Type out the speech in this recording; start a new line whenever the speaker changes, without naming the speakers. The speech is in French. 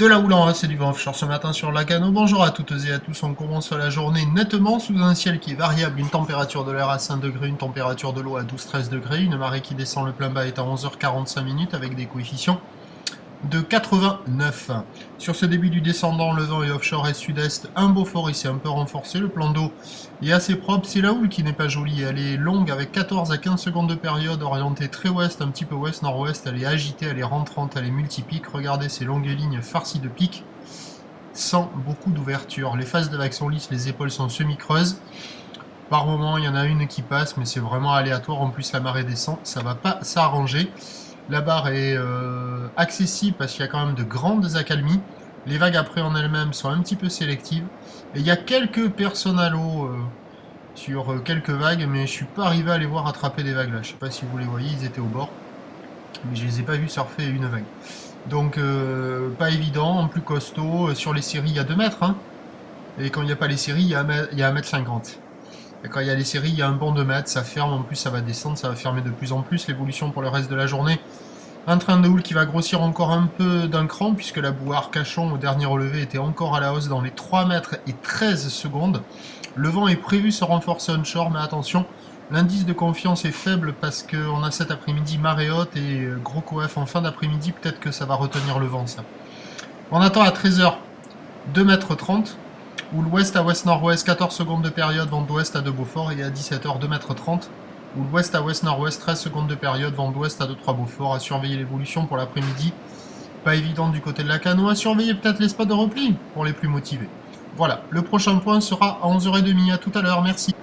De la houle en A, c'est du vent offshore ce matin sur Lacano. Bonjour à toutes et à tous, on commence la journée nettement sous un ciel qui est variable, une température de l'air à 5 degrés, une température de l'eau à 12-13 degrés, une marée qui descend, le plein bas est à 11h45 avec des coefficients de 89. Sur ce début du descendant, le vent est offshore et sud-est, un Beaufort il s'est un peu renforcé, le plan d'eau est assez propre, c'est la houle qui n'est pas jolie, elle est longue avec 14 à 15 secondes de période, orientée très ouest, un petit peu ouest-nord-ouest, elle est agitée, elle est rentrante, elle est multipique, regardez ces longues lignes farcies de pics, sans beaucoup d'ouverture. Les faces de vagues sont lisses, les épaules sont semi-creuses, par moment il y en a une qui passe, mais c'est vraiment aléatoire, en plus la marée descend, ça va pas s'arranger. La barre est accessible parce qu'il y a quand même de grandes accalmies. Les vagues après en elles-mêmes sont un petit peu sélectives. Et il y a quelques personnes à l'eau sur quelques vagues, mais je suis pas arrivé à les voir attraper des vagues là. Je sais pas si vous les voyez, ils étaient au bord. Mais je les ai pas vus surfer une vague. Donc pas évident, en plus costaud. Sur les séries, il y a 2 mètres. Hein. Et quand il n'y a pas les séries, il y a 1,50 m. Et quand il y a les séries, il y a un bon 2 mètres, ça ferme, en plus ça va descendre, ça va fermer de plus en plus. L'évolution pour le reste de la journée, un train de houle qui va grossir encore un peu d'un cran, puisque la boue Arcachon au dernier relevé était encore à la hausse dans les 3 mètres et 13 secondes. Le vent est prévu se renforcer onshore, mais attention, l'indice de confiance est faible parce qu'on a cet après-midi marée haute et gros coef en fin d'après-midi, peut-être que ça va retenir le vent ça. On attend à 13h 2,30 m. Ou l'ouest à ouest-nord-ouest, 14 secondes de période, vent d'ouest à 2 Beaufort, et à 17h 2,30 m. Ou l'ouest à ouest-nord-ouest, 13 secondes de période, vent d'ouest à 2-3 Beaufort, à surveiller l'évolution pour l'après-midi. Pas évident du côté de Lacano, à surveiller peut-être les spots de repli pour les plus motivés. Voilà, le prochain point sera à 11h30, à tout à l'heure, merci.